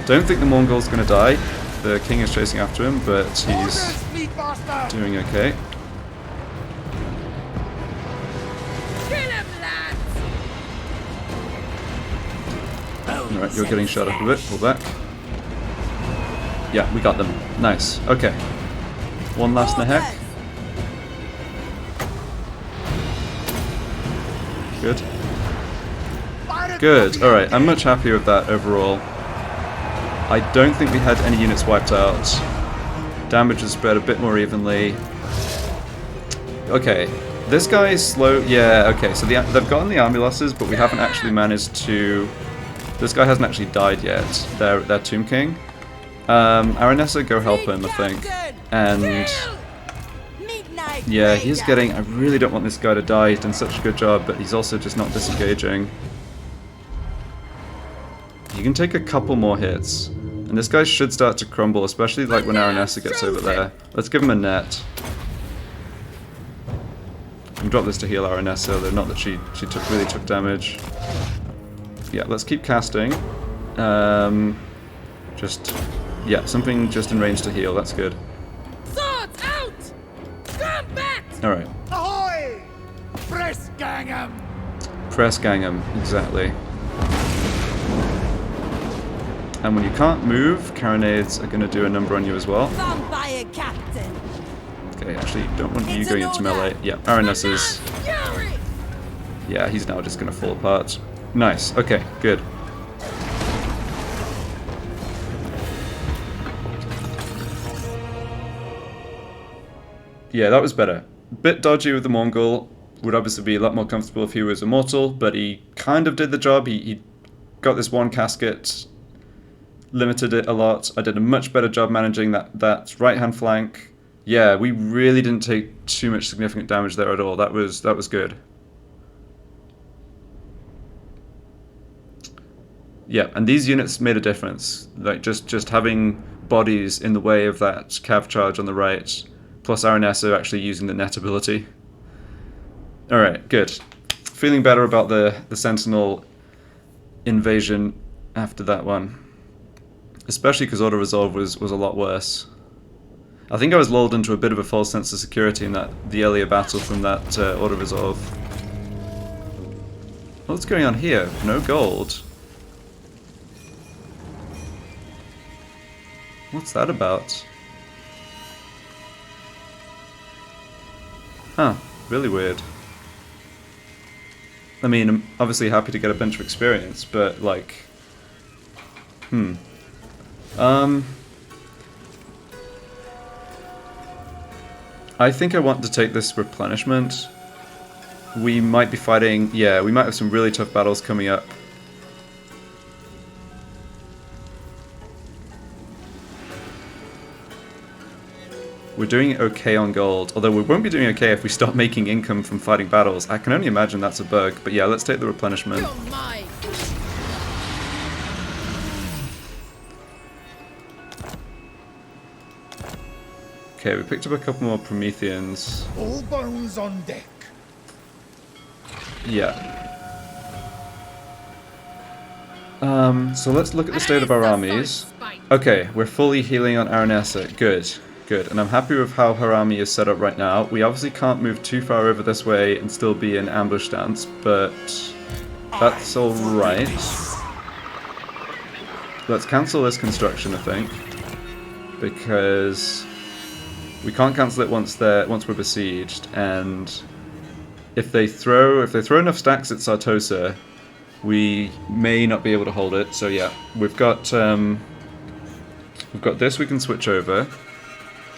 Don't think the Mongol's going to die. The king is chasing after him, but he's doing okay. Alright, you're getting shot up a bit. Pull back. Yeah, we got them. Nice. Okay. One last Nehek. Good. Good. Alright, I'm much happier with that overall. I don't think we had any units wiped out. Damage is spread a bit more evenly. Okay. This guy is slow. Yeah, okay. So they've gotten the army losses, but we haven't actually managed to... This guy hasn't actually died yet. Their Tomb King. Aranessa, go help him, I think. And... yeah, he's getting... I really don't want this guy to die. He's done such a good job, but he's also just not disengaging. You can take a couple more hits. And this guy should start to crumble, especially like when Aranessa gets over there. Let's give him a net. And drop this to heal Aranessa, though not that she really took damage. Yeah, let's keep casting. Yeah, something just in range to heal, that's good. Swords out! Combat! Alright. Ahoy! Press gang 'em! Press gang 'em, exactly. And when you can't move, carronades are going to do a number on you as well. Vampire captain. Okay, actually, don't want you It's going an into order. melee. Yeah, Aranessa's... Fury! Yeah, he's now just going to fall apart. Nice, okay, good. Yeah, that was better. Bit dodgy with the Mongol. Would obviously be a lot more comfortable if he was immortal, but he kind of did the job. He got this one casket, limited it a lot. I did a much better job managing that right-hand flank. Yeah, we really didn't take too much significant damage there at all. That was good. Yeah, and these units made a difference. Like just having bodies in the way of that cav charge on the right, plus Aranessa actually using the net ability. Alright, good. Feeling better about the Sentinel invasion after that one. Especially because Auto Resolve was a lot worse. I think I was lulled into a bit of a false sense of security in the earlier battle from that Auto Resolve. What's going on here? No gold. What's that about? Huh, really weird. I mean, I'm obviously happy to get a bunch of experience, but like... I think I want to take this replenishment. We might be fighting... Yeah, we might have some really tough battles coming up. We're doing okay on gold, although we won't be doing okay if we start making income from fighting battles. I can only imagine that's a bug, but yeah, let's take the replenishment. You're mine! Okay, we picked up a couple more Prometheans. All bones on deck. Yeah. So let's look at the state of our Aranessa armies. Saltspite. Okay, we're fully healing on Aranessa. Good, good. And I'm happy with how her army is set up right now. We obviously can't move too far over this way and still be in ambush stance, but that's alright. Let's cancel this construction, I think, because we can't cancel it once we're besieged, and if they throw enough stacks at Sartosa, we may not be able to hold it. So yeah, we've got this we can switch over.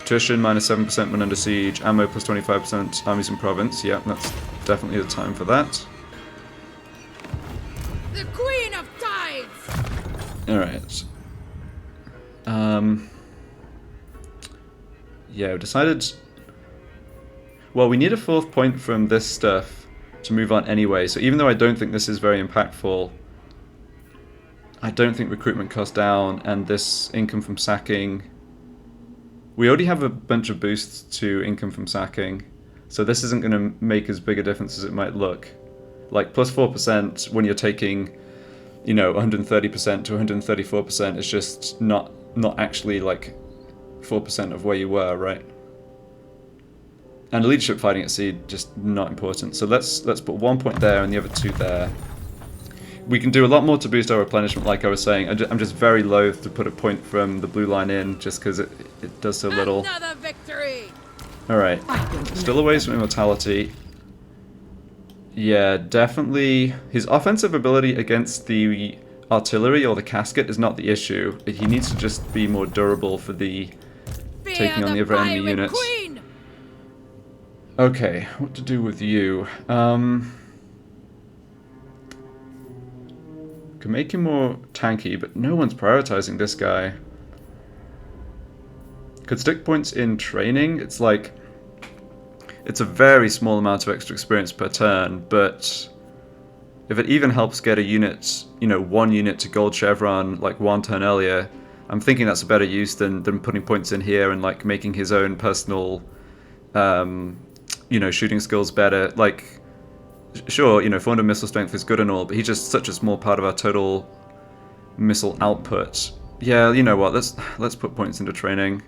Patrician -7% when under siege, ammo plus 25%, armies in province. Yeah, that's definitely the time for that. The Queen of Tides! Alright. Yeah, we decided... Well, we need a 4th point from this stuff to move on anyway, so even though I don't think this is very impactful, I don't think recruitment costs down, and this income from sacking... We already have a bunch of boosts to income from sacking, so this isn't going to make as big a difference as it might look. Like, plus 4% when you're taking, you know, 130% to 134% is just not actually, like, 4% of where you were, right? And leadership fighting at sea, just not important. So let's put 1 point there and the other 2 there. We can do a lot more to boost our replenishment, like I was saying. I'm just very loath to put a point from the blue line in, just because it does so little. Another victory! Alright, still a ways from immortality. Yeah, definitely. His offensive ability against the artillery or the casket is not the issue. He needs to just be more durable for the taking on the other enemy units. Queen! Okay, what to do with you? Can make him more tanky, but no one's prioritizing this guy. Could stick points in training. It's like... It's a very small amount of extra experience per turn, but if it even helps get a unit, you know, 1 unit to gold chevron like 1 turn earlier, I'm thinking that's a better use than putting points in here and like making his own personal, you you know, shooting skills better. Like, sure, you know, 400 missile strength is good and all, but he's just such a small part of our total missile output. Yeah, you know what? Let's put points into training.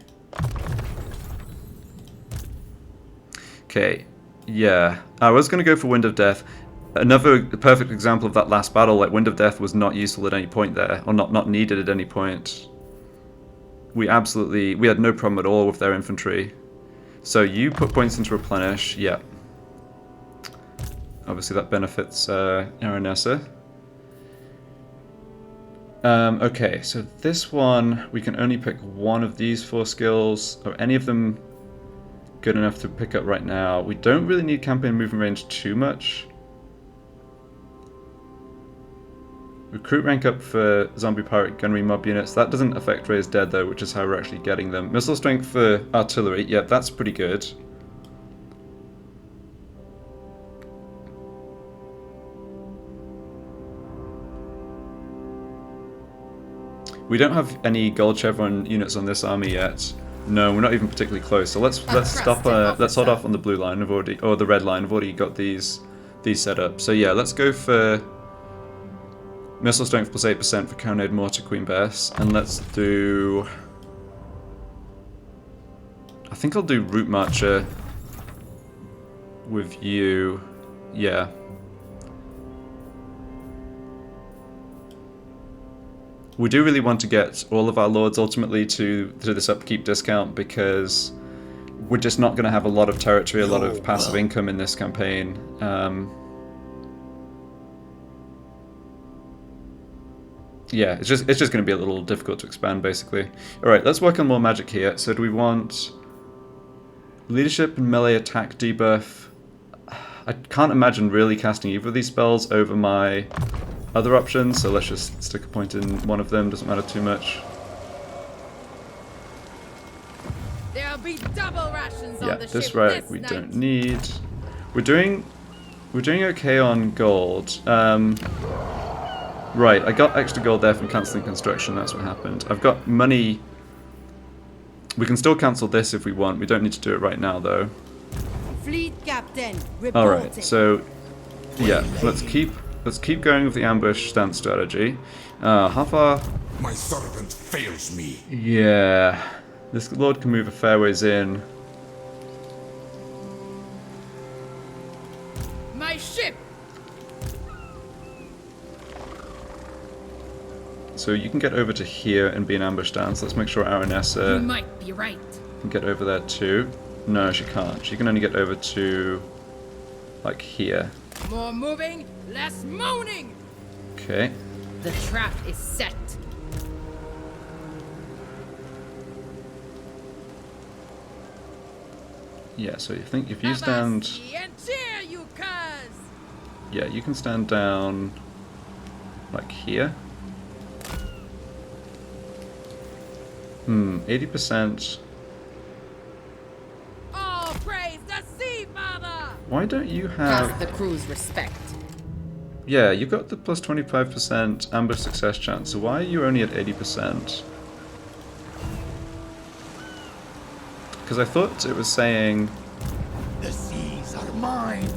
Okay. Yeah, I was going to go for Wind of Death. Another perfect example of that last battle, like Wind of Death was not useful at any point there, or not needed at any point. We had no problem at all with their infantry. So you put points into Replenish, yeah. Obviously that benefits Aranessa. Okay, so this one, we can only pick one of these 4 skills. Are any of them good enough to pick up right now? We don't really need campaign movement range too much. Recruit rank up for zombie pirate gunnery mob units. That doesn't affect raised dead though, which is how we're actually getting them. Missile strength for artillery. Yep, that's pretty good. We don't have any gold chevron units on this army yet. No, we're not even particularly close. So let's stop. Let's hold off on the blue line. Or the red line. I've already got these set up. So yeah, let's go for missile strength plus 8% for Cannonade Mortar Queen Bess, and let's do. I think I'll do Route Marcher with you. Yeah. We do really want to get all of our lords ultimately to this upkeep discount because we're just not going to have a lot of territory, a lot of passive income in this campaign. Yeah, it's just going to be a little difficult to expand, basically. All right, let's work on more magic here. So do we want leadership and melee attack debuff? I can't imagine really casting either of these spells over my other options, so let's just stick a point in one of them. Doesn't matter too much. There'll be double rations Yeah, on the this ship right this we night. don't need. We're doing okay on gold. Right, I got extra gold there from cancelling construction. That's what happened. I've got money. We can still cancel this if we want. We don't need to do it right now, though. Fleet captain, All reporting. right, so yeah, let's keep going with the ambush stance strategy. How far? My servant fails me. Yeah, this lord can move a fair ways in. My ship! So you can get over to here and be an ambush stance. Let's make sure You Aranessa might be right. can get over there too. No, she can't. She can only get over to like here. More moving, less moaning! Okay. The trap is set. Yeah, so if you stand, Avasti and cheer, you cuz! yeah, you can stand down like here. 80%. All praise the Sea Father! Why don't you Has have? the crew's respect. Yeah, you've got the plus 25% ambush success chance. So why are you only at 80%? Because I thought it was saying, The seas are mine.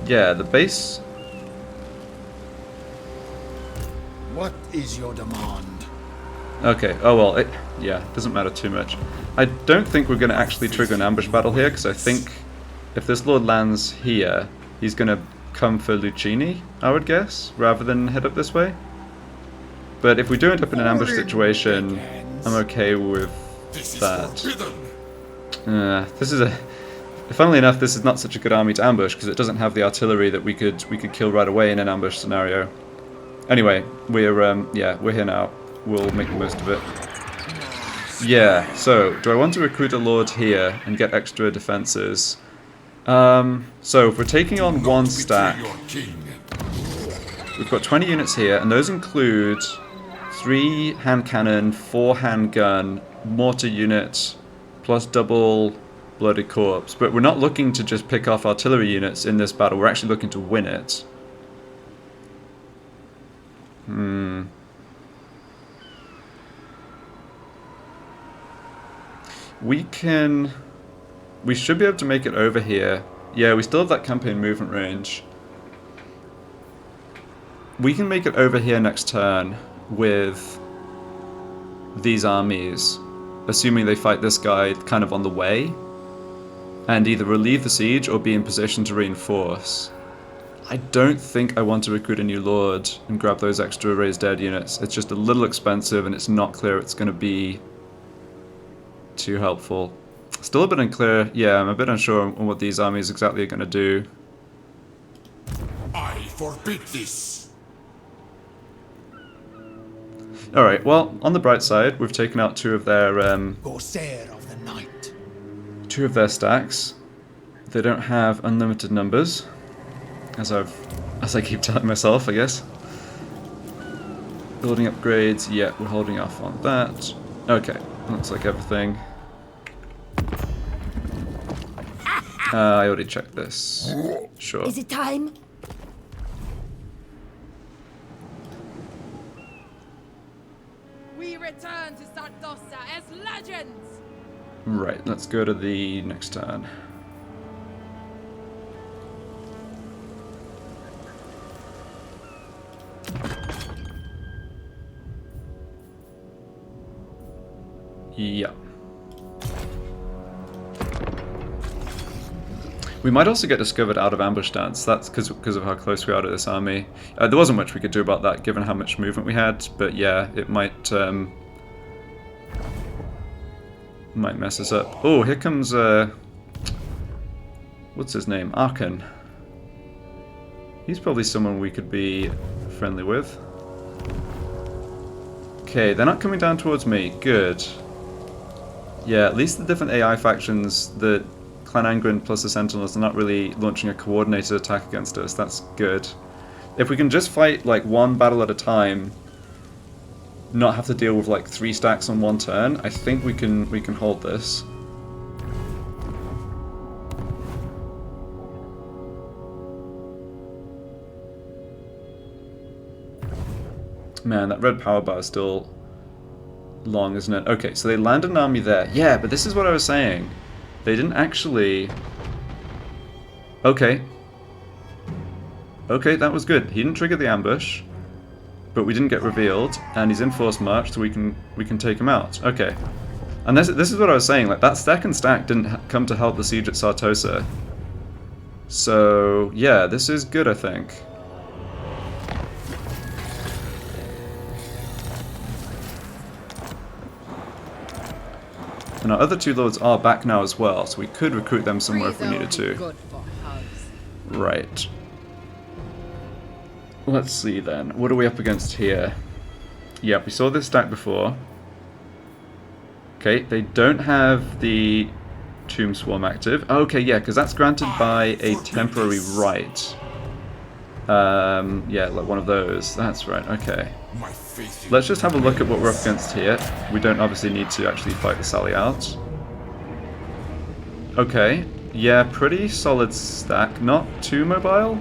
yeah, the base. What is your demand? Okay. Oh well. It doesn't matter too much. I don't think we're going to actually trigger an ambush battle here because I think if this lord lands here, he's going to come for Lucchini, I would guess, rather than head up this way. But if we do end up in an ambush situation, I'm okay with This is that. forbidden. This is a. Funnily enough, this is not such a good army to ambush because it doesn't have the artillery that we could kill right away in an ambush scenario. Anyway, we're here now. We'll make the most of it. Yeah. So, do I want to recruit a lord here and get extra defenses? So if we're taking on one stack, Betray your king. we've got 20 units here, and those include 3 hand cannon, 4 handgun, mortar units, plus double blooded corpse. But we're not looking to just pick off artillery units in this battle. We're actually looking to win it. We can we should be able to make it over here. Yeah, we still have that campaign movement range. We can make it over here next turn with these armies, assuming they fight this guy kind of on the way, and either relieve the siege or be in position to reinforce. I don't think I want to recruit a new lord and grab those extra raised dead units. It's just a little expensive and it's not clear it's going to be too helpful. Still a bit unclear. Yeah, I'm a bit unsure on what these armies exactly are going to do. I forbid this. Alright, well, on the bright side, we've taken out two of their Corsair of the night. two of their stacks. They don't have unlimited numbers, as I keep telling myself, I guess. Building upgrades, yeah, we're holding off on that. Okay, looks like everything. I already checked this. Sure. Is it time? We return to Sartosa as legends! Right, let's go to the next turn. Yeah. We might also get discovered out of ambush stance. That's because of how close we are to this army. There wasn't much we could do about that, given how much movement we had. But yeah, it might mess us up. Oh, here comes what's his name? Arkan. He's probably someone we could be friendly with. Okay, they're not coming down towards me. Good. Yeah, at least the different AI factions, the Clan Angren plus the Sentinels, are not really launching a coordinated attack against us. That's good. If we can just fight like one battle at a time, not have to deal with like 3 stacks on one turn, I think we can hold this. Man, that red power bar is still long, isn't it? Okay, so they landed an army there. Yeah, but this is what I was saying. They didn't actually... Okay. Okay, that was good. He didn't trigger the ambush, but we didn't get revealed, and he's in force march, so we can take him out. Okay. And this is what I was saying, like, that second stack didn't come to help the siege at Sartosa. So, yeah, this is good, I think. And our other 2 lords are back now as well, so we could recruit them somewhere if we needed to. Good for hugs. Right. Let's see then. What are we up against here? Yeah, we saw this stack before. Okay, they don't have the Tomb Swarm active. Okay, yeah, because that's granted by a temporary right. Yeah, like one of those. That's right, okay. My faith in Let's just have a look at what we're up against here. We don't obviously need to actually fight the Sally out. Okay, yeah, pretty solid stack. Not too mobile.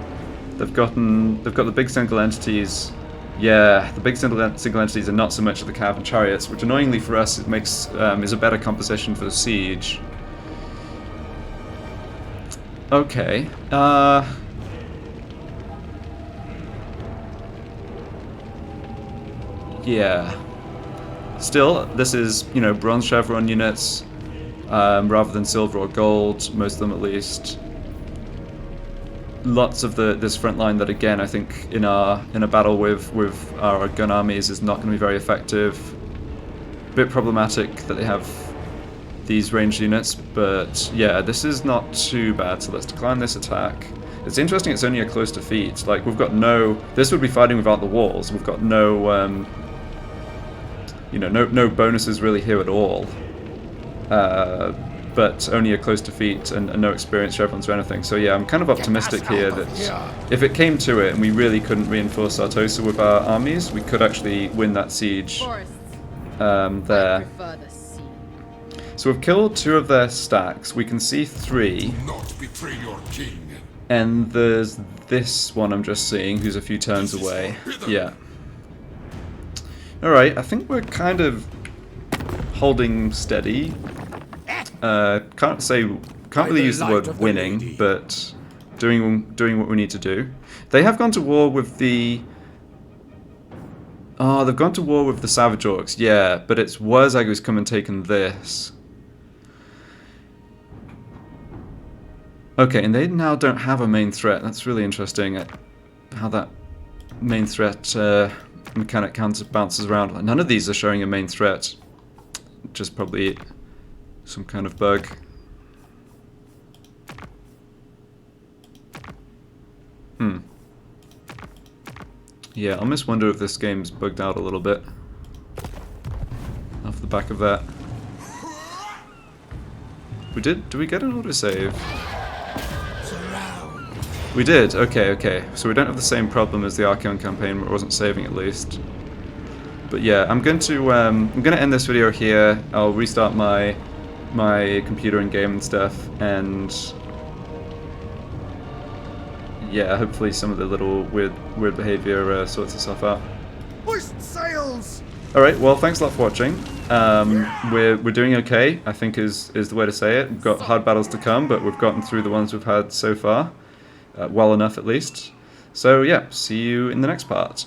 They've got the big single entities. Yeah, the big single entities are not so much of the cav and chariots, which annoyingly for us it makes is a better composition for the siege. Okay. Yeah. Still, this is, you know, bronze chevron units, rather than silver or gold, most of them at least. Lots of this front line that, again, I think in a battle with our gun armies is not going to be very effective. Bit problematic that they have these ranged units, but yeah, this is not too bad. So let's decline this attack. It's interesting. It's only a close defeat. Like, we've got no. This would be fighting without the walls. We've got no. You know, no bonuses really here at all. But only a close defeat and no experience chevrons or anything. So yeah, I'm kind of optimistic here that if it came to it and we really couldn't reinforce Sartosa with our armies, we could actually win that siege Forests. there. I prefer the sea. So we've killed 2 of their stacks. We can see 3. Do not betray your king. And there's this one I'm just seeing who's a few turns away. Yeah. Alright, I think we're kind of holding steady. Can't can't really use the word winning, but doing what we need to do. They have gone to war with the... Oh, they've gone to war with the Savage Orcs, yeah, but it's Wurzag who's come and taken this. Okay, and they now don't have a main threat. That's really interesting, how that main threat mechanic bounces around. None of these are showing a main threat. Just probably some kind of bug. Yeah, I almost wonder if this game's bugged out a little bit. Off the back of that. Did we get an autosave? We did, okay. So we don't have the same problem as the Archeon campaign where it wasn't saving at least. But yeah, I'm going to end this video here. I'll restart my computer and game and stuff, and yeah, hopefully some of the little weird behavior sorts itself out. Hoist sails! Alright, well, thanks a lot for watching. We're doing okay, I think is the way to say it. We've got hard battles to come, but we've gotten through the ones we've had so far. Well enough, at least. So yeah, see you in the next part.